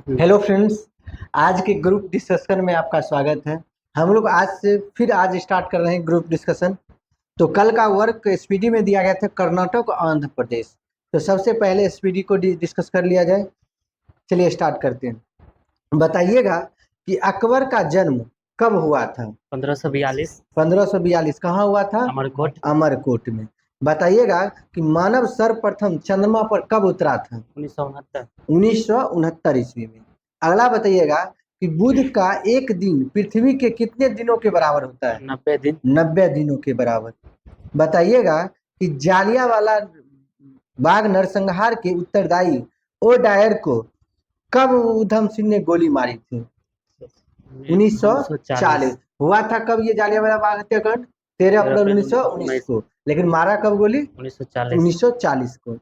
Hello friends. आज के group discussion में आपका स्वागत है। हम लोग आज स्टार्ट कर रहे हैं ग्रुप डिस्कशन। तो कल का वर्क एसपीडी में दिया गया था कर्नाटक और आंध्र प्रदेश। तो सबसे पहले एसपीडी को डिस्कस कर लिया जाए। चलिए स्टार्ट करते हैं। बताइएगा कि अकबर का जन्म कब हुआ था? 1542 1542 कहाँ हुआ था? अमरकोट। अमरकोट में। बताइएगा कि मानव सर्वप्रथम चंद्रमा पर कब उतरा था? 1969 1969 ईस्वी में। अगला बताइएगा कि बुध का एक दिन पृथ्वी के कितने दिनों के बराबर होता है? 90 दिन 90 दिनों के बराबर। बताइएगा कि जालियांवाला बाग नरसंहार के उत्तरदायी ओडायर को कब उधम सिंह ने गोली मारी थी? 1940। हुआ था कब ये जालियांवाला बाग हत्याकांड? 13 अप्रैल 1919 को। लेकिन मारा कब गोली? 1940 को।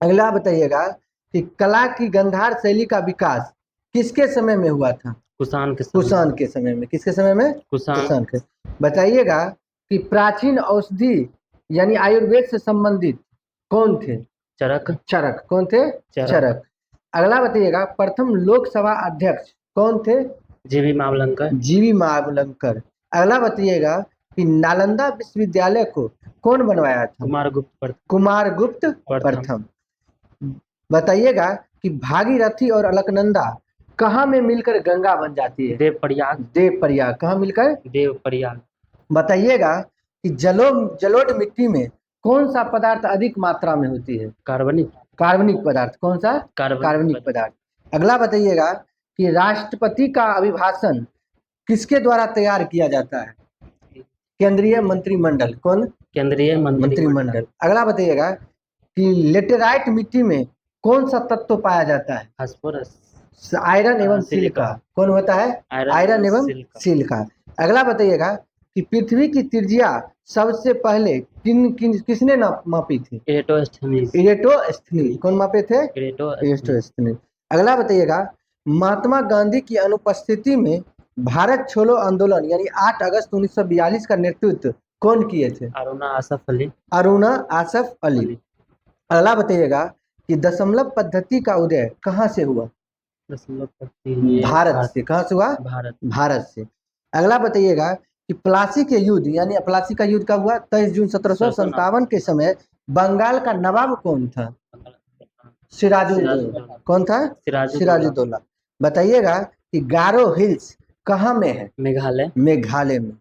अगला बताइएगा कि कला की गंधार शैली का विकास किसके समय में हुआ था? कुषाण के समय में। किसके समय में? कुषाण के। बताइएगा कि प्राचीन औषधि यानी आयुर्वेद से संबंधित कौन थे? चरक। कौन थे? चरक। अगला बताइएगा प्रथम लोकसभा अध्यक्ष कौन थे? जीवी मावलंकर। अगला बताइएगा कि नालंदा विश्वविद्यालय को कौन बनवाया था? कुमारगुप्त प्रथम। बताइएगा कि भागीरथी और अलकनंदा कहाँ में मिलकर गंगा बन जाती है? देवप्रयाग। कहाँ मिलकर? देवप्रयाग। बताइएगा कि जलोढ़ मिट्टी में कौन सा पदार्थ अधिक मात्रा में होती है? कार्बनिक पदार्थ। कौन सा? कार्बनिक पदार्थ। अगला बताइएगा कि राष्ट्रपति का अभिभाषण किसके द्वारा तैयार किया जाता है? केंद्रीय मंत्रिमंडल। कौन? केंद्रीय मंत्रिमंडल। अगला बताइएगा कि लेटेराइट मिट्टी में कौन सा तत्व पाया जाता है? फास्फोरस। आयरन एवं सिलिका। कौन होता है? आयरन एवं सिलिका। अगला बताइएगा कि पृथ्वी की त्रिज्या सबसे पहले किसने मापी थी? इरेटोस्थनीज। कौन मापे थे? इरेटोस्थनीज। अगला बताइएगा महात्मा गांधी की अनुपस्थिति में भारत छोड़ो आंदोलन यानी 8 अगस्त 1942 का नेतृत्व कौन किए थे? अरुणा आसफ अली। अगला बताइएगा कि दशमलव पद्धति का उदय कहाँ से हुआ? भारत से। कहाँ से हुआ? भारत से। अगला बताइएगा कि प्लासी के युद्ध यानी प्लासी का युद्ध कब हुआ? 23 जून 1757 के समय बंगाल का नवाब कौन था? सिराजुद्दौला। कौन था? सिराजुद्दौला। बताइएगा कि गारो हिल्स कहाँ में है? मेघालय में।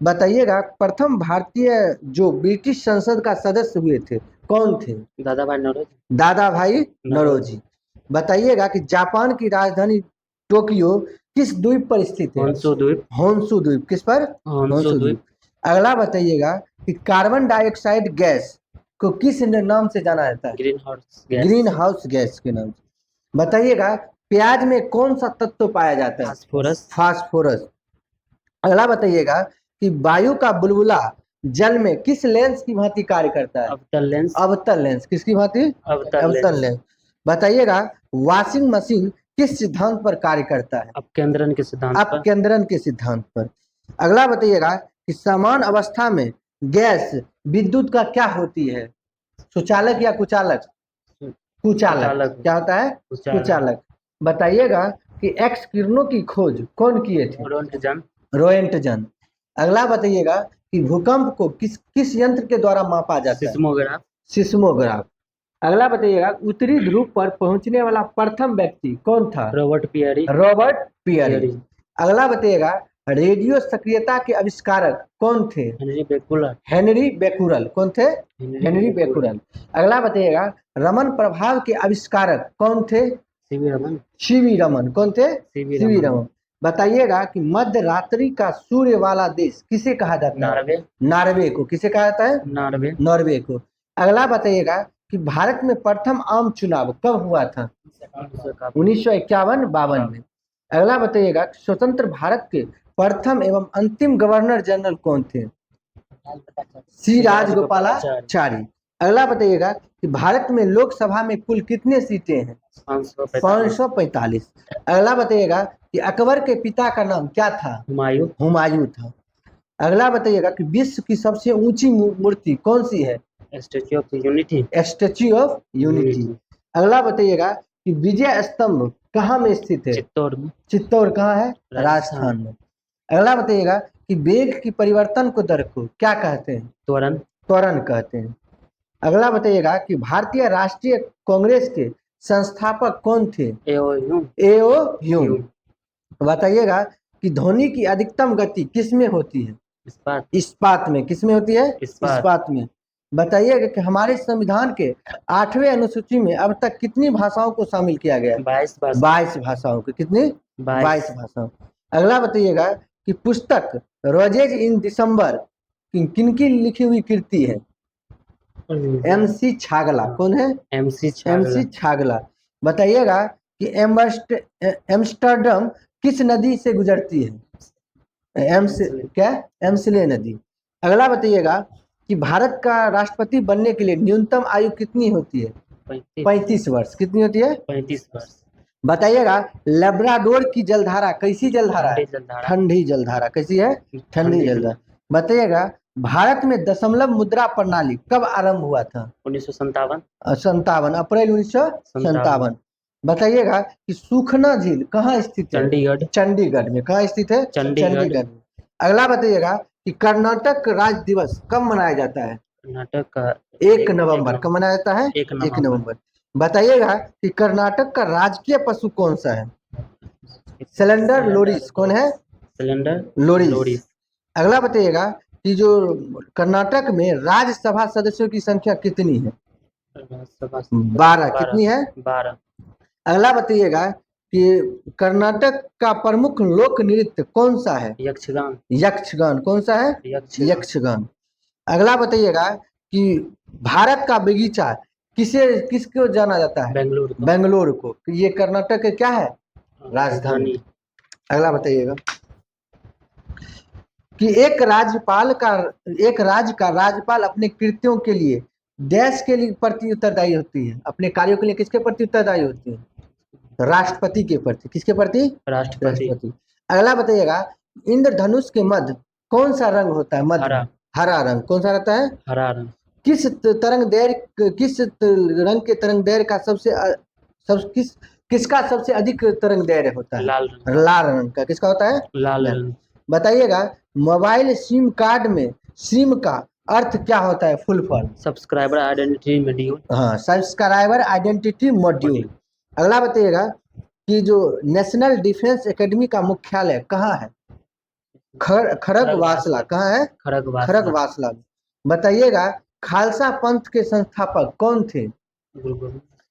बताइएगा प्रथम भारतीय जो ब्रिटिश संसद का सदस्य हुए थे कौन थे? दादा भाई नौरोजी। बताइएगा कि जापान की राजधानी टोक्यो किस द्वीप पर स्थित है? होन्शु द्वीप। किस पर? होन्शु द्वीप। अगला बताइएगा कि कार्बन डाइऑक्साइड गैस को किस नाम से जाना जाता है? ग्रीन हाउस गैस के नाम से। बताइएगा प्याज में कौन सा तत्व पाया जाता है? फास्फोरस। अगला बताइएगा कि वायु का बुलबुला जल में किस लेंस की भांति कार्य करता है? अवतल लेंस। किसकी भांति? अवतल लेंस। बताइएगा वॉशिंग मशीन किस सिद्धांत पर कार्य करता है? अपकेंद्रन के सिद्धांत पर। अगला बताइएगा कि समान अवस्था में गैस विद्युत का क्या होती है? सुचालक या कुचालक? कुचालक। क्या होता है? कुचालक। बताइएगा कि एक्स किरणों की खोज कौन किए थे? रोएंटजन। अगला बताइएगा कि भूकंप को किस यंत्र के द्वारा मापा जाता है? सिस्मोग्राफ। अगला बताइएगा उत्तरी ध्रुव पर पहुंचने वाला प्रथम व्यक्ति कौन था? Robert Peary. अगला बताइएगा रेडियो सक्रियता के आविष्कारक कौन थे? Henri Becquerel. कौन थे? Henri Becquerel. अगला बताइएगा रमन प्रभाव के आविष्कारक कौन थे? सीवी रमन। कौन थे? सीवी रमन। बताइएगा कि मध्य रात्रि का सूर्य वाला देश किसे कहा जाता है? नॉर्वे को। किसे कहा जाता है? नॉर्वे को। अगला बताइएगा कि भारत में प्रथम आम चुनाव कब हुआ था? 1951-52 में। अगला बताइएगा स्वतंत्र भारत के प्रथम एवं अंतिम गवर्नर जनरल कौन थे? सी राजगोपालाचारी। अगला बताइएगा कि भारत में लोकसभा में कुल कितने सीटें हैं? 545। अगला बताइएगा कि अकबर के पिता का नाम क्या था? हुमायूं था। अगला बताइएगा कि विश्व की सबसे ऊंची मूर्ति कौन सी है? Statue of unity. अगला बताइएगा कि विजय स्तंभ कहाँ में स्थित है? चित्तौड़ में। चित्तौड़ कहाँ है? राजस्थान। राजस्थान में। अगला बताइएगा कि वेग की परिवर्तन को दर को क्या कहते हैं? त्वरण। त्वरण कहते हैं। अगला बताइएगा कि भारतीय राष्ट्रीय कांग्रेस के संस्थापक कौन थे? एओ ह्यूम। बताइएगा कि ध्वनि की अधिकतम गति किस में होती है? इस्पात में। किस में होती है? इस्पात में। बताइएगा कि हमारे संविधान के 8वें अनुसूची में अब तक कितनी भाषाओं को शामिल किया गया? 22 भाषाओं को। कितनी? 22 भाषाओं। अगला बताइएगा कि पुस्तक रोजेज इन दिसंबर किनकी लिखी हुई कृति है? MC छागला। कौन है? MC छागला। बताइएगा कि एम्स्टर्डम किस नदी से गुजरती है? एम्सले नदी। अगला बताइएगा कि भारत का राष्ट्रपति बनने के लिए न्यूनतम आयु कितनी होती है? 35 वर्ष। कितनी होती है? 35 वर्ष। बताइएगा लेब्राडोर की जलधारा कैसी जलधारा है? ठंडी जलधारा। कैसी है? ठंडी जलधारा। बताइएगा भारत में दशमलव मुद्रा प्रणाली कब आरंभ हुआ था? 1957। अप्रैल 1957। बताइएगा कि सुखना झील कहाँ स्थित है? चंडीगढ़ में। कहाँ स्थित है? चंडीगढ़ में। अगला बताइएगा कि कर्नाटक राज्य दिवस कब मनाया जाता है? कर्नाटक का 1 नवंबर। कब मनाया जाता है? 1 नवंबर। बताइएगा कि कर्नाटक का राजकीय पशु कौन सा है? Slender loris. कौन है? Slender loris. अगला बताइएगा कि जो कर्नाटक में राज्यसभा सदस्यों की संख्या कितनी है? 12। कितनी है? 12। अगला बताइएगा कि कर्नाटक का प्रमुख लोक नृत्य कौन सा है? यक्षगान। यक्षगान। कौन सा है? यक्षगान। अगला बताइएगा कि भारत का बगीचा किसको जाना जाता है? बेंगलुरु को। ये कर्नाटक के क्या है? राजधानी। अगला बताइएगा कि एक राज्य का राज्यपाल अपने कृत्यों के लिए देश के लिए प्रति उत्तरदायी होती है? अपने कार्यों के लिए किसके प्रति उत्तरदायी होती है? राष्ट्रपति के प्रति। किसके प्रति? राष्ट्रपति। अगला बताइएगा इंद्रधनुष के मध्य कौन सा रंग होता है? मध्य हरा रंग। कौन सा रहता है? हरा रंग। किस रंग के तरंग दैर्घ्य का किसका सबसे अधिक तरंग दैर्घ्य होता है? लाल रंग का। किसका होता है? लाल रंग। बताइएगा मोबाइल सिम कार्ड में सिम का अर्थ क्या होता है? Full form? Subscriber identity module. हाँ, सब्सक्राइबर आइडेंटिटी मॉड्यूल। अगला बताइएगा कि जो नेशनल डिफेंस एकेडमी का मुख्यालय कहाँ है? खड़गवासला। कहाँ है? खड़गवासला। बताइएगा खालसा पंथ के संस्थापक कौन थे?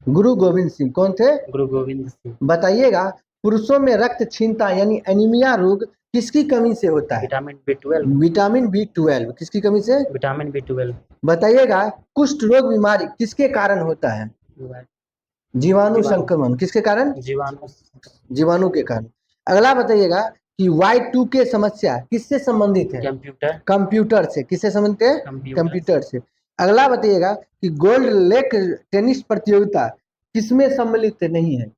गुरु गोविंद सिंह। कौन थे? गुरु गोविंद सिंह। बताइएगा पुरुषों में रक्त क्षीणता यानी एनीमिया रोग किसकी कमी से होता है? Vitamin B12। किसकी कमी से? Vitamin B12। बताइएगा कुष्ठ रोग बीमारी किसके कारण होता है? जीवाणु संक्रमण। किसके कारण? जीवाणु के कारण। अगला बताइएगा कि Y2K समस्या किससे संबंधित है? कंप्यूटर से। किससे संबंधित है? कंप्यूटर से। अगला बताइएगा कि गोल्ड लेक टेनिस प्रतियोगिता किसमें सम्मिलित नहीं है?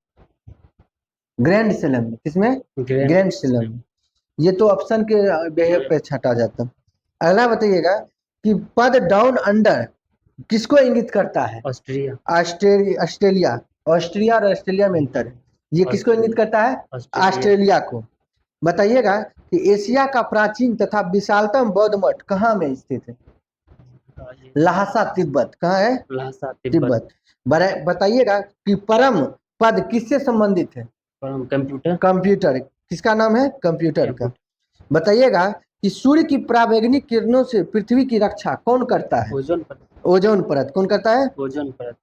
ग्रैंड स्लैम में। किसमें? ग्रैंड स्लैम में। ये तो ऑप्शन के बेहद पे छटा जाता है। अगला बताइएगा कि पद डाउन अंडर किसको इंगित करता है? ऑस्ट्रेलिया और ऑस्ट्रेलिया में अंतर है। ये किसको इंगित करता है? ऑस्ट्रेलिया को। बताइएगा कि एशिया का प्राचीन तथा विशालतम बौद्ध मठ कहाँ में स्थित है? लहासा तिब्बत। कहाँ है? लहासा तिब्बत। बताइएगा कि परम पद किससे संबंधित है? कंप्यूटर। किसका नाम है? कंप्यूटर का। बताइएगा कि सूर्य की पराबैंगनी किरणों से पृथ्वी की रक्षा कौन करता है? ओजोन परत। कौन करता है? ओजोन परत।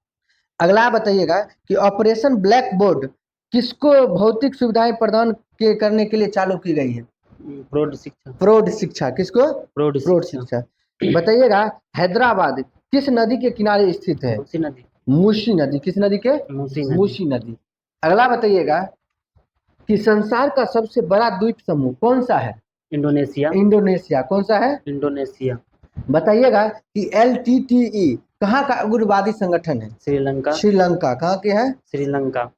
अगला बताइएगा कि ऑपरेशन ब्लैक बोर्ड किसको भौतिक सुविधाएं प्रदान करने के लिए चालू की गई है? प्रौढ़ शिक्षा। किसको? प्रौढ़ शिक्षा। बताइएगा हैदराबाद किस नदी के किनारे स्थित है? मूसी नदी। किस नदी के? मूसी नदी। अगला बताइएगा कि संसार का सबसे बड़ा द्वीप समूह कौन सा है? इंडोनेशिया। कौन सा है? इंडोनेशिया। बताइएगा कि LTTE कहाँ का उग्रवादी संगठन है? श्रीलंका। कहाँ के है? श्रीलंका।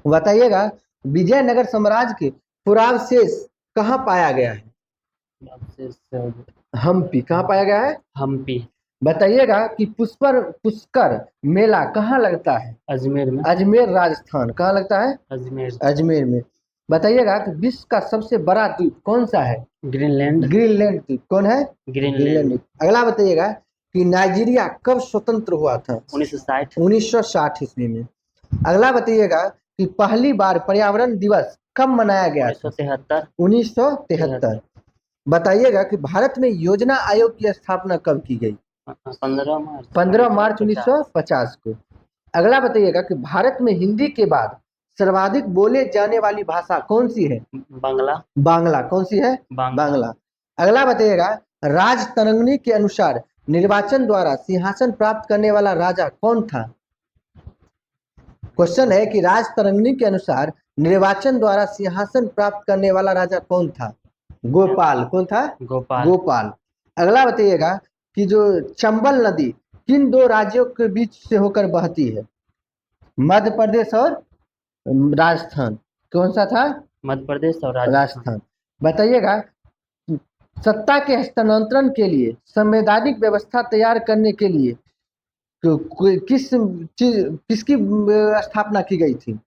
बताइएगा विजयनगर साम्राज्य के पुरावशेष कहाँ पाया गया है? हम्पी। कहाँ पाया गया है? हम्पी। बताइएगा कि पुष्कर मेला कहाँ लगता है? अजमेर में। अजमेर राजस्थान। कहाँ लगता है? अजमेर। अजमेर में। बताइएगा कि विश्व का सबसे बड़ा द्वीप कौन सा है? ग्रीनलैंड। ग्रीनलैंड द्वीप। कौन है? ग्रीनलैंड। द्वीप। अगला बताइएगा कि नाइजीरिया कब स्वतंत्र हुआ था? 1960। 1960 ईस्वी में। अगला बताइएगा कि पहली बार पर्यावरण दिवस कब मनाया गया था? 1973। 1973। बताइएगा कि भारत में योजना आयोग की स्थापना कब की गई? 15 मार्च। 15 मार्च 1950 को। अगला बताइएगा कि भारत में हिंदी के बाद सर्वाधिक बोले जाने वाली भाषा कौन सी है? बांग्ला। बांग्ला। कौन सी है? बांग्ला। अगला बताइएगा राजतरंगिणी के अनुसार निर्वाचन द्वारा सिंहासन प्राप्त करने वाला राजा कौन था? क्वेश्चन है कि राजतरंगिणी के अनुसार निर्वाचन द्वारा सिंहासन प्राप्त करने वाला राजा कौन था? गोपाल। कौन था? गोपाल। अगला बताइएगा कि जो चंबल नदी किन दो राज्यों के बीच से होकर बहती है? मध्य प्रदेश और राजस्थान। कौन सा था? मध्य प्रदेश और राजस्थान। बताइएगा सत्ता के हस्तांतरण के लिए संवैधानिक व्यवस्था तैयार करने के लिए किसकी स्थापना की गई थी?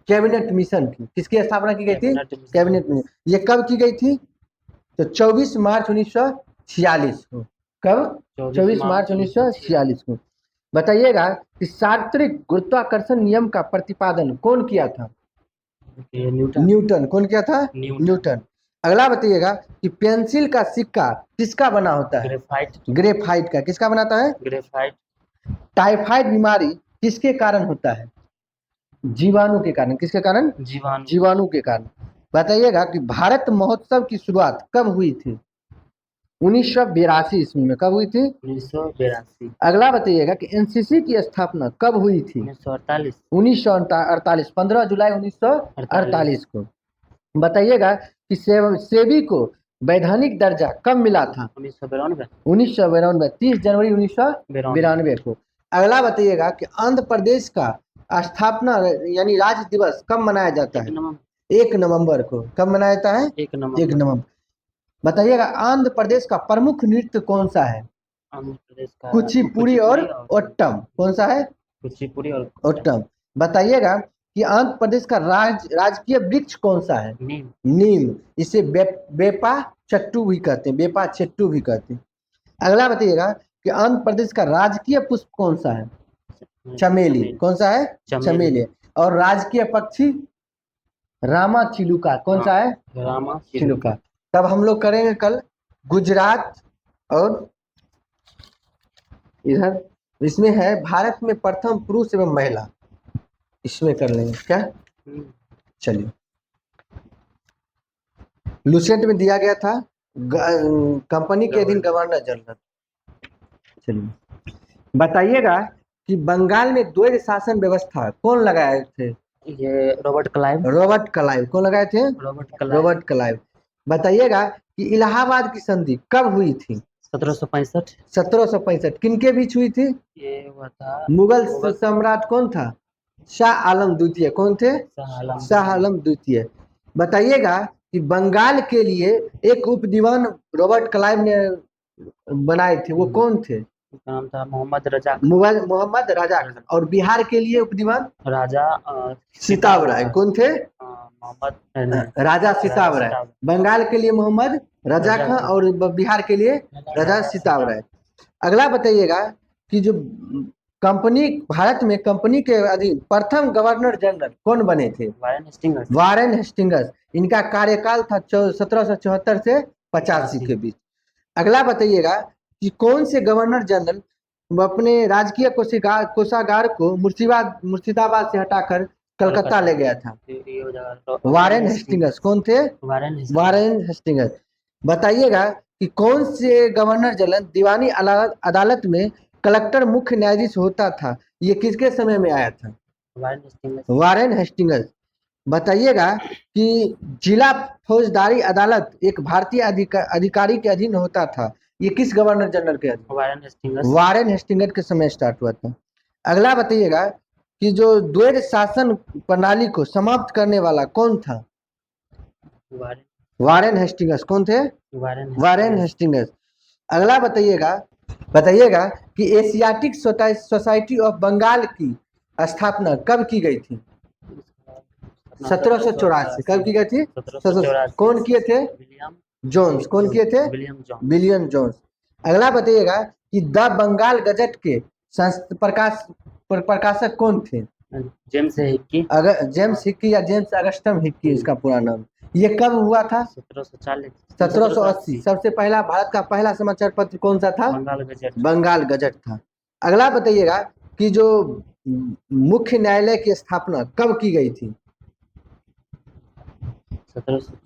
कैबिनेट मिशन की। किसकी स्थापना की गई थी? Cabinet mission. ये कब की गई थी? तो 24 मार्च 1946 को। कब? 24 मार्च 1946 को। बताइएगा कि सार्वत्रिक गुरुत्वाकर्षण नियम का प्रतिपादन कौन किया था? न्यूटन। कौन किया था? न्यूटन। अगला बताइएगा कि पेंसिल का सिक्का किसका बना होता है? ग्रेफाइट का। किसका बनाता है? ग्रेफाइट। टाइफाइड बीमारी किसके कारण होता है? जीवाणु के कारण। किसके कारण? जीवाणु के कारण। बताइएगा कि भारत महोत्सव की शुरुआत कब हुई थी? 1982 ईस्वी में। कब हुई थी? 1982। अगला बताइएगा कि एनसीसी की स्थापना कब हुई थी? 1948। 1948। 15 जुलाई 1948 को। बताइएगा कि सेबी को वैधानिक दर्जा कब मिला था? 1992। 30 जनवरी 1992 को। अगला बताइएगा कि आंध्र प्रदेश का स्थापना यानी राज्य दिवस कब मनाया जाता है? 1 नवंबर को। कब मनाया जाता है? 1 नवंबर। बताइएगा आंध्र प्रदेश का प्रमुख नृत्य कौन सा है? आंध्र प्रदेश का कुचिपुड़ी और ओट्टम। कौन सा है? कुचिपुड़ी और ओट्टम। बताइएगा कि आंध्र प्रदेश का राजकीय वृक्ष कौन सा है? नीम। इसे बेपा चट्टू भी कहते हैं। बेपा चट्टू भी कहते हैं। अगला बताइएगा कि आंध्र प्रदेश का राजकीय पुष्प कौन सा है? चमेली। कौन सा है? चमेली। और राजकीय पक्षी रामा चिलुका। कौन सा है? रामा चिलुका। तब हम लोग करेंगे कल गुजरात और इधर इसमें है भारत में प्रथम पुरुष एवं महिला। इसमें कर लेंगे क्या? चलिए। लुसेंट में दिया गया था कंपनी के अधीन गवर्नर जनरल। चलिए बताइएगा कि बंगाल में द्वैध शासन व्यवस्था कौन लगाए थे? ये रॉबर्ट क्लाइव। Robert Clive. कौन लगाए थे? Robert Clive. बताइएगा कि इलाहाबाद की संधि कब हुई थी? 1765। 1765। किनके बीच हुई थी? ये हुआ था मुगल सम्राट कौन था? शाह आलम द्वितीय। कौन थे? शाह आलम द्वितीय। बताइएगा कि बंगाल के लिए एक उपदीवान रॉबर्ट क्लाइव ने बनाए थे। वो कौन थे? नाम था मोहम्मद रजा। मोहम्मद रजा खान। और बिहार के लिए उपदीवान राजा सिताब राय। कौन थे? मोहम्मद राजा सिताब राय। बंगाल के लिए मोहम्मद रजा खान और बिहार के लिए राजा सिताब राय। अगला बताइएगा कि जो कंपनी भारत में कंपनी के अधीन प्रथम गवर्नर जनरल कौन बने थे? Warren Hastings. इनका कार्यकाल था 1774 से 85 के बीच। अगला बताइएगा कि कौन से गवर्नर जनरल अपने राजकीय कोषागार को मुर्शिदाबाद से हटाकर कलकत्ता ले गया था? Warren Hastings. कौन थे? Warren Hastings. बताइएगा कि कौन से गवर्नर जनरल दीवानी अदालत में कलेक्टर मुख्य न्यायाधीश होता था? ये किसके समय में आया था? Warren Hastings. बताइएगा कि जिला फौजदारी अदालत एक भारतीय अधिकारी के अधीन होता था। ये किस गवर्नर जनरल के अधीन? वारेन हेस्टिंग्स के समय स्टार्ट हुआ था। अगला बताइएगा कि जो द्वैध शासन प्रणाली को समाप्त करने वाला कौन था? Warren Hastings. कौन थे? Warren Hastings. अगला बताइएगा बताइएगा कि एशियाटिक सोसाइटी ऑफ बंगाल की स्थापना कब की गई थी? 1784। कब की गई थी? 1784 कौन किए थे? William Jones. कौन किए थे? William John William Jones. अगला बताइएगा कि द बंगाल गजट के प्रकाशक कौन थे? जेम्स हिक्की अगर जेम्स हिक्की या जेम्स अगस्टम हिक्की इसका पूरा नाम। ये कब हुआ था? 1740 1780। सबसे पहला भारत का पहला समाचार पत्र कौन सा था? बंगाल गजट बंगाल गजट था। अगला बताइएगा कि जो मुख्य न्यायालय की स्थापना कब की गई थी?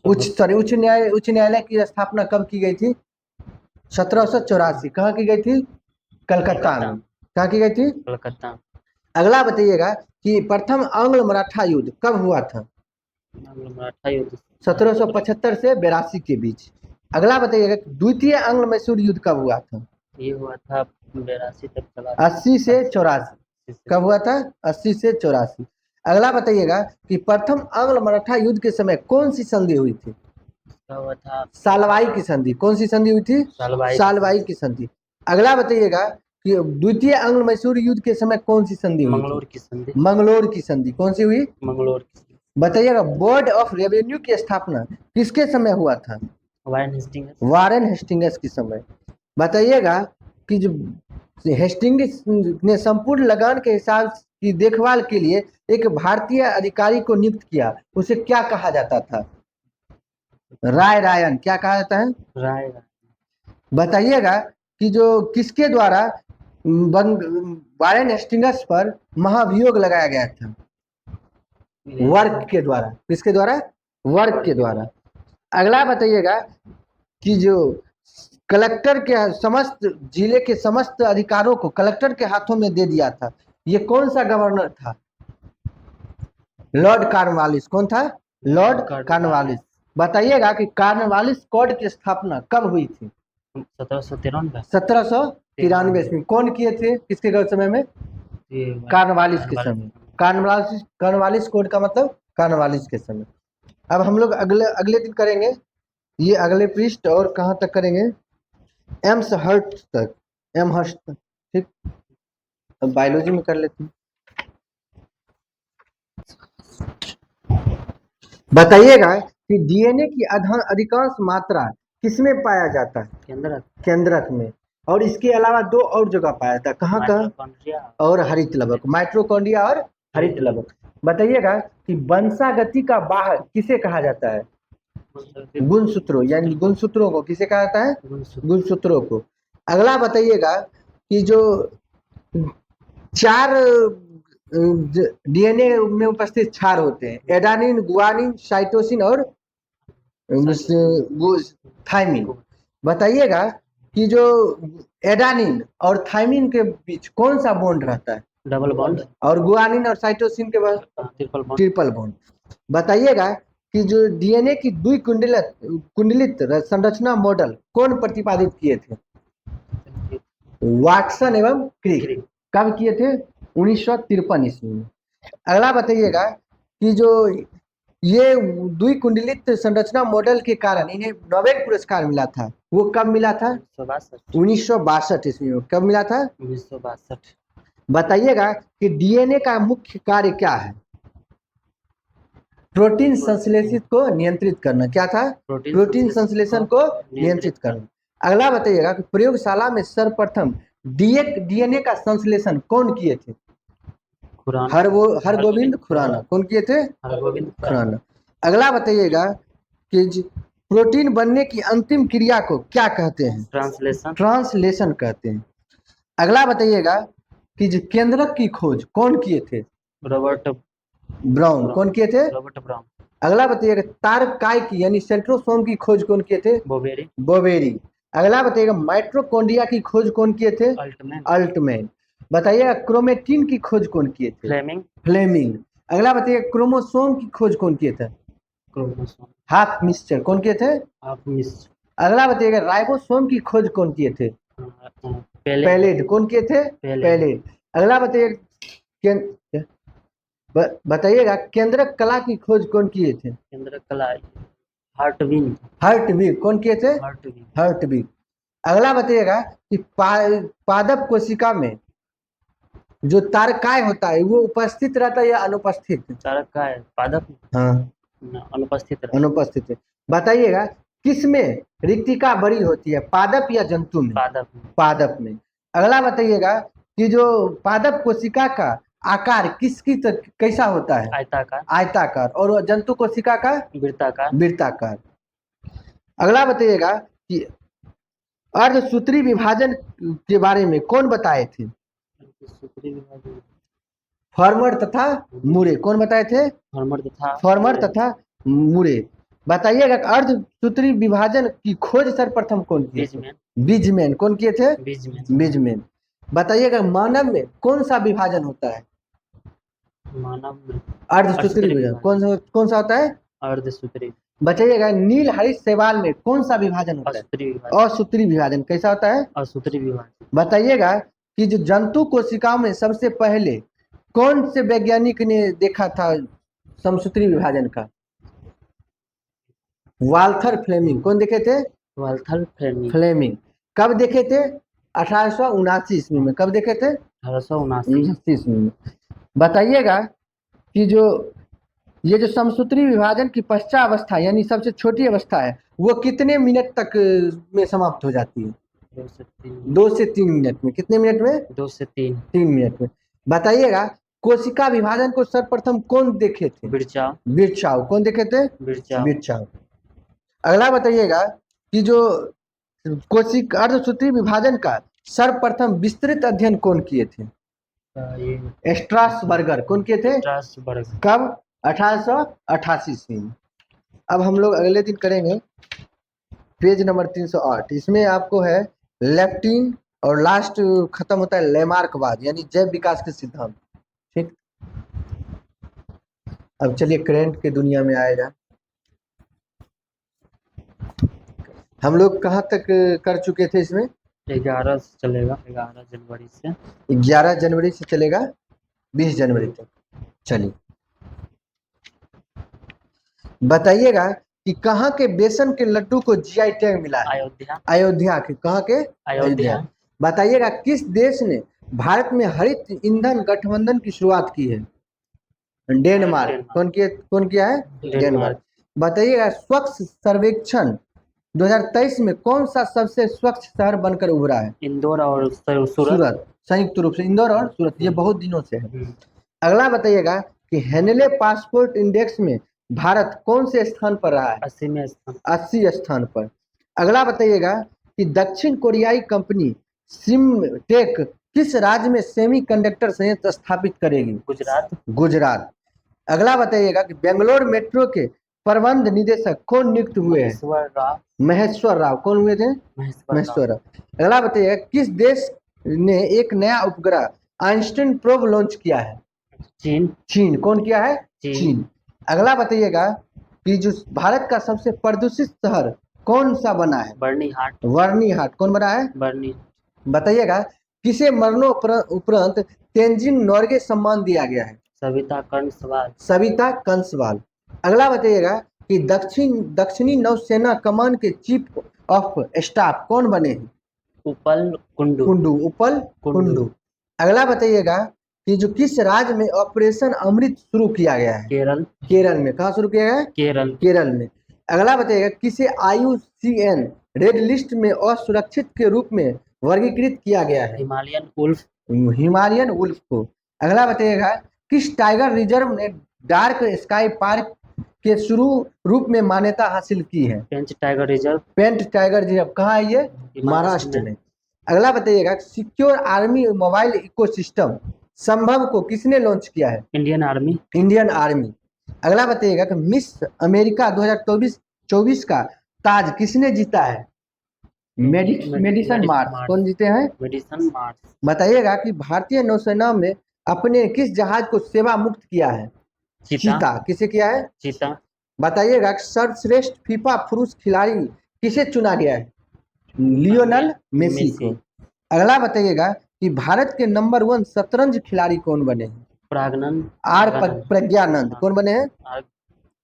उच्च न्यायालय की स्थापना कब की गई थी? 1784। कहाँ की गई थी? कलकत्ता में। कहाँ की गई थी? कलकत्ता। अगला बताइएगा कि प्रथम आंग्ल मराठा युद्ध कब हुआ था? मराठा युद्ध 1775 से 82 के बीच। अगला बताइएगा द्वितीय आंग्ल मैसूर युद्ध कब हुआ था? ये हुआ था 82 तक चला 80 से 84। कब हुआ था? 80 से 84। अगला बताइएगा कि प्रथम आंग्ल मराठा युद्ध के समय कौन सी संधि हुई थी? हुआ था सालवाई की संधि। कौन सी संधि हुई थी? सालवाई की संधि। अगला बताइएगा कि द्वितीय आंग्ल मैसूर युद्ध के समय कौन सी संधि हुई? मंगलोर की संधि। मंगलोर की संधि। कौन सी हुई? मंगलोर की। बताइएगा बोर्ड ऑफ रेवेन्यू की स्थापना किसके समय हुआ था? वारेन हेस्टिंग्स के समय। बताइएगा कि जो हेस्टिंग्स ने संपूर्ण लगान के हिसाब की देखभाल के लिए एक भारतीय अधिकारी को नियुक्त किया, उसे क्या कहा जाता था? राय रायन। क्या कहा जाता है? राय। बताइएगा कि जो किसके द्वारा वारेन हेस्टिंग्स पर महाभियोग लगाया गया था? वर्क के द्वारा। किसके द्वारा? वर्क के द्वारा। अगला बताइएगा कि जो कलेक्टर के समस्त जिले के समस्त अधिकारों को कलेक्टर के हाथों में दे दिया था, ये कौन सा गवर्नर था? Lord Cornwallis. कौन था? Lord Cornwallis. बताइएगा कि कॉर्नवालिस कोड की स्थापना कब हुई थी? 1793 में। कौन किए थे? किसके समय में? कॉर्नवालिस के समय। कॉर्नवालिस कोड का मतलब कॉर्नवालिस के समय। अब हम लोग अगले दिन करेंगे ये अगले पृष्ठ, और कहाँ तक करेंगे? एम्सहर्स्ट तक। एमहर्स्ट तक। ठीक, अब बायोलॉजी में कर लेते हैं। बताइएगा कि डीएनए की अधिकांश मात्रा किसमें पाया जाता है? केंद्रक में। और इसके अलावा दो और जगह पाया जाता है। कहाँ कहाँ? और हरित लवक। माइटोकॉन्ड्रिया और हरित लवक। बताइएगा कि वंशागति का वाहक किसे कहा जाता है? गुणसूत्रों। यानी गुणसूत्रों को किसे कहा जाता है? गुणसूत्रों को। अगला बताइएगा कि जो 4 डीएनए में उपस्थित क्षार होते हैं, एडेनिन, गुआनिन, साइटोसिन और थाइमिन। बताइएगा कि जो एडेनिन और थाइमिन के बीच कौन सा बॉन्ड रहता है? Double bond. और गुआनिन और साइटोसिन के बाद ट्रिपल बॉन्ड। बताइएगा कि जो डीएनए की कुंडलित संरचना मॉडल कौन प्रतिपादित किए थे? वाटसन एवं क्रिक। कब किए थे? 1953 ईस्वी में। अगला बताइएगा कि जो ये द्विकुंडलित संरचना मॉडल के कारण इन्हें नोबेल पुरस्कार मिला था, वो कब मिला था? 1962 ईस्वी में। कब मिला था? 1962। बताइएगा कि डीएनए का मुख्य कार्य क्या है? प्रोटीन संश्लेषित को नियंत्रित करना। क्या था? प्रोटीन संश्लेषण को नियंत्रित करना। अगला बताइएगा कि प्रयोगशाला में सर्वप्रथम डीएनए का संश्लेषण कौन किए थे? हरगोविंद खुराना। कौन किए थे? हरगोविंद खुराना। अगला बताइएगा कि प्रोटीन बनने की अंतिम क्रिया को क्या कहते हैं? ट्रांसलेशन कहते हैं। अगला बताइएगा कि जो केंद्रक की खोज कौन किए थे? Robert brown. कौन किए थे? Robert brown. अगला बताइएगा तारकाय की यानी सेंट्रोसोम की खोज कौन किए थे? बोवेरी। अगला बताइएगा माइटोकॉन्ड्रिया की खोज कौन किए थे? अल्टमैन। बताइएगा क्रोमेटिन की खोज कौन किए थे? फ्लेमिंग। अगला बताइएगा क्रोमोसोम की खोज कौन किए थे? Half mister. कौन किए थे? अगला बताइएगा राइबोसोम की खोज कौन किए थे? पैलेड। कौन किए थे? पैलेड। अगला बताइएगा केंद्रक कला की खोज कौन किए थे? केंद्रक कला हार्टविग। कौन किए थे? हार्टविग। अगला बताइएगा कि पादप कोशिका में जो तारकाय होता है वो उपस्थित रहता है या अनुपस्थित? चारक का है पादप हाँ, अनुपस्थित रहता अनुपस्थित है। बताइएगा किस में रिक्तिका बड़ी होती है, पादप या जंतु में? पादप पादप में। अगला बताइएगा कि जो पादप कोशिका का आकार किसकी कैसा होता है? आयताकार आयताकार। और जंतु कोशिका का? वृत्ताकार वृत्ताकार। अगला बताइएगा कि अर्धसूत्री विभाजन के बारे में कौन बताए थे? सूत्री विभाजन फॉर्मर तथा मुरे। कौन बताए थे? फॉर्मर तथा मुरे। बताइएगा अर्धसूत्री विभाजन की खोज सर्वप्रथम कौन किए? बीजमैन बीजमैन। कौन किए थे? बीजमैन बीजमैन। बताइएगा मानव में कौन सा विभाजन होता है? मानव में अर्धसूत्री विभाजन। कौन सा होता है? अर्धसूत्री। बताइएगा नील हरित शैवाल में कौन सा विभाजन होता है? असूत्री विभाजन असूत्री विभाजन। कैसा होता है? असूत्री विभाजन। बताइएगा कि जो जंतु कोशिकाओं में सबसे पहले कौन से वैज्ञानिक ने देखा था समसूत्री विभाजन का? Walther Flemming. कौन देखे थे? Walther Flemming. कब देखे थे? 1879 ईस्वी में। कब देखे थे? 1879 ईस्वी में। बताइएगा कि जो ये जो समसूत्री विभाजन की पश्चावस्था यानी सबसे छोटी अवस्था है वो कितने मिनट तक में समाप्त हो जाती है? 2 से 3 मिनट में। कितने मिनट में? 2 से 3 मिनट में। बताइएगा कोशिका विभाजन को सर्वप्रथम कौन देखे थे? बिरचाउ। कौन देखे थे? बिरचाउ। अगला बताइएगा कि जो कोशिका अर्धसूत्री विभाजन का सर्वप्रथम विस्तृत अध्ययन कौन किए थे? स्ट्रासबर्गर। कौन किए थे? कब? 1888 ईस्वी में। अब हम लोग अगले दिन करेंगे पेज नंबर 308। इसमें आपको है लेप्टिन और लास्ट खत्म होता है लेमार्कवाद यानी जैव विकास के सिद्धांत। ठीक, अब चलिए करंट के दुनिया में आएगा। हम लोग कहाँ तक कर चुके थे इसमें? 11 से चलेगा, 11 जनवरी से 11 जनवरी से चलेगा 20 जनवरी तक। चलिए बताइएगा कि कहाँ के बेसन के लड्डू को जीआई टैग मिला है? अयोध्या के। कहाँ के? अयोध्या। बताइएगा किस देश ने भारत में हरित ईंधन गठबंधन की शुरुआत की है? डेनमार्क। कौन किया है? डेनमार्क। बताइएगा स्वच्छ सर्वेक्षण 2023 में कौन सा सबसे स्वच्छ शहर बनकर उभरा है? इंदौर और सूरत। संयुक्त रूप से इंदौर और सूरत। ये बहुत दिनों से है। अगला बताइएगा कि हेनले पासपोर्ट इंडेक्स में भारत कौन से स्थान पर रहा है? 80 स्थान पर। अगला बताइएगा कि दक्षिण कोरियाई कंपनी सिमटेक किस राज्य में सेमीकंडक्टर संयंत्र स्थापित करेगी? गुजरात। अगला बताइएगा कि बेंगलोर मेट्रो के प्रबंध निदेशक कौन नियुक्त हुए हैं? महेश्वर राव। कौन हुए थे? महेश्वर राव। अगला बताइएगा किस देश ने एक नया उपग्रह आइंस्टीन प्रोब लॉन्च किया है? चीन। कौन किया है? चीन। अगला बताइएगा कि जो भारत का सबसे प्रदूषित शहर कौन सा बना है? बर्निहाट। कौन बना है? बताइएगा किसे मरणोपरांत तेंजिंग नोर्गे सम्मान दिया गया है? सविता कंसवाल। अगला बताइएगा कि दक्षिणी नौसेना कमान के चीफ ऑफ स्टाफ कौन बने हैं? उपल कुंडू। अगला बताइएगा कि जो किस राज्य में ऑपरेशन अमृत शुरू किया गया है? केरल में। कहाँ शुरू किया गया? केरल में। अगला बताइएगा किसे IUCN रेड लिस्ट में असुरक्षित के रूप में वर्गीकृत किया गया है? हिमालयन वुल्फ को। अगला बताइएगा किस टाइगर रिजर्व ने डार्क स्काई पार्क के शुरू रूप में मान्यता हासिल की है? पेंच टाइगर रिजर्व। कहाँ है ये? महाराष्ट्र में। अगला बताइएगा सिक्योर आर्मी मोबाइल इकोसिस्टम संभव को किसने लॉन्च किया है? Indian army. अगला बताइएगा कि मिस अमेरिका 2024 का ताज किसने जीता है? Madison Marsh. कौन जीते हैं? बताइएगा कि भारतीय नौसेना में अपने किस जहाज को सेवा मुक्त किया है? चीता। किसे किया है? चीता। बताइएगा सर्वश्रेष्ठ फीफा पुरुष खिलाड़ी किसे चुना गया है? लियोनेल मेसी को। अगला बताइएगा कि भारत के नंबर 1 शतरंज खिलाड़ी कौन बने हैं? प्रज्ञानंद। कौन बने हैं?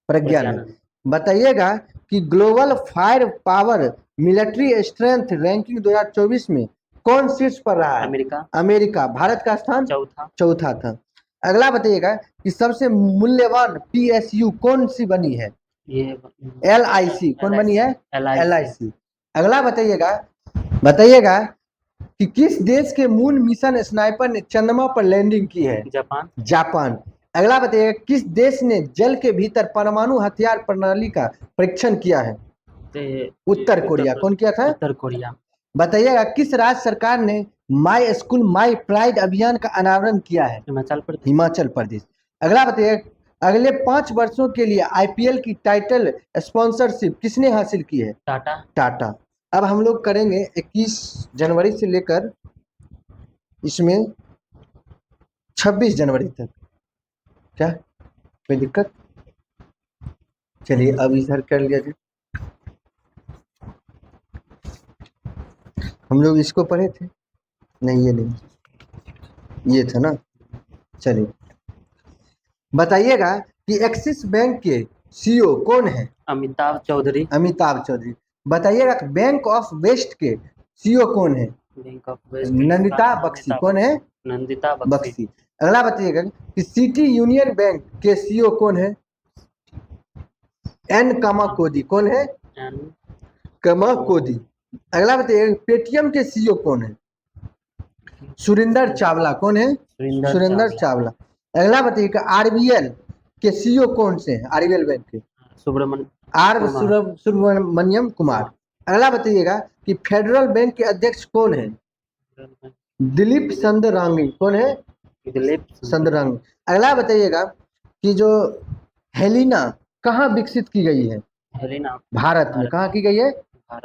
प्रज्ञानंद। बताइएगा कि global fire power military strength ranking 2024 में कौन शीर्ष पर रहा है? अमेरिका। अमेरिका। भारत का स्थान चौथा। चौथा था। अगला बताइएगा कि सबसे मूल्यवान PSU कौन सी बनी है? ये LIC। कौन बनी है? LIC। LIC। अगला बताइएगा कि किस देश के मून मिशन स्नाइपर ने चंद्रमा पर लैंडिंग की है? जापान। जापान। अगला बताइएगा किस देश ने जल के भीतर परमाणु हथियार प्रणाली का परीक्षण किया है? उत्तर कोरिया। कौन किया था? उत्तर कोरिया। बताइएगा किस राज्य सरकार ने माई स्कूल माई प्राइड अभियान का अनावरण किया है? हिमाचल प्रदेश। हिमाचल प्रदेश। अगला बताइए अगले 5 वर्षों के लिए IPL की टाइटल स्पॉन्सरशिप किसने हासिल की है? टाटा। अब हम लोग करेंगे 21 जनवरी से लेकर इसमें 26 जनवरी तक। क्या कोई दिक्कत? चलिए अब इधर कर लिया जाए। हम लोग इसको पढ़े थे? नहीं, ये नहीं, ये था ना। चलिए बताइएगा कि एक्सिस बैंक के CEO कौन है? अमिताभ चौधरी। अमिताभ चौधरी। बताइएगा कि बैंक ऑफ वेस्ट के CEO कौन है? Bank of West Nandita Bakshi. कौन है? नंदिता बख्शी। अगला बताइएगा कि सिटी यूनियन बैंक के CEO कौन है? N कामाकोदी। कौन है? कामाकोदी। अगला बताइएगा पेटीएम के CEO कौन है? सुरेंद्र चावला। कौन है? सुरेंद्र चावला। अगला बताइएगा RBL के CEO कौन से हैं? RBL बैंक के सुब्रमण्यम कुमार। अगला बताइएगा कि फेडरल बैंक के अध्यक्ष कौन है? दिलीप संदरांगी। कौन है? दिलीप संदरांगी। अगला बताइएगा कि जो हेलिना कहाँ विकसित की गई है? हेलिना भारत में। कहाँ की गई है?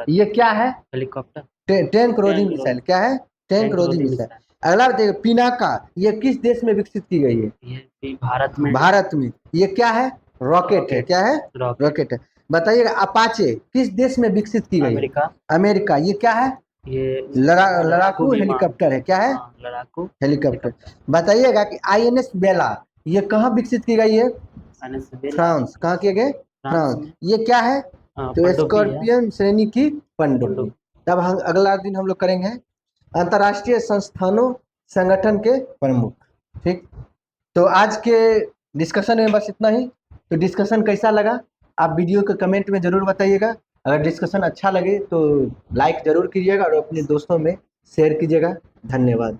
ये क्या है? हेलीकॉप्टर। टैंक रोधी मिसाइल। क्या है? टैंक रोधी मिसाइल। अगला बताइए पिनाका ये किस देश में विकसित की गई है? ये भारत में। भारत में। ये क्या है? रॉकेट है। क्या है? रॉकेट है। बताइएगा अपाचे किस देश में विकसित की गई? अमेरिका। ये क्या है? ये लड़ाकू हेलीकॉप्टर है। क्या है? लड़ाकू हेलीकॉप्टर। बताइएगा कि INS बेला ये कहाँ विकसित की गई है? फ्रांस। कहाँ किए गए? फ्रांस। ये क्या है? तो स्कॉर्पियन श्रेणी की पनडुब्बी। तब हम अगला दिन हम लोग करेंगे अंतर्राष्ट्रीय संस्थानों संगठन के प्रमुख। ठीक, तो आज के डिस्कशन में बस इतना ही। तो डिस्कशन कैसा लगा आप वीडियो के कमेंट में ज़रूर बताइएगा। अगर डिस्कशन अच्छा लगे तो लाइक ज़रूर कीजिएगा और अपने दोस्तों में शेयर कीजिएगा। धन्यवाद।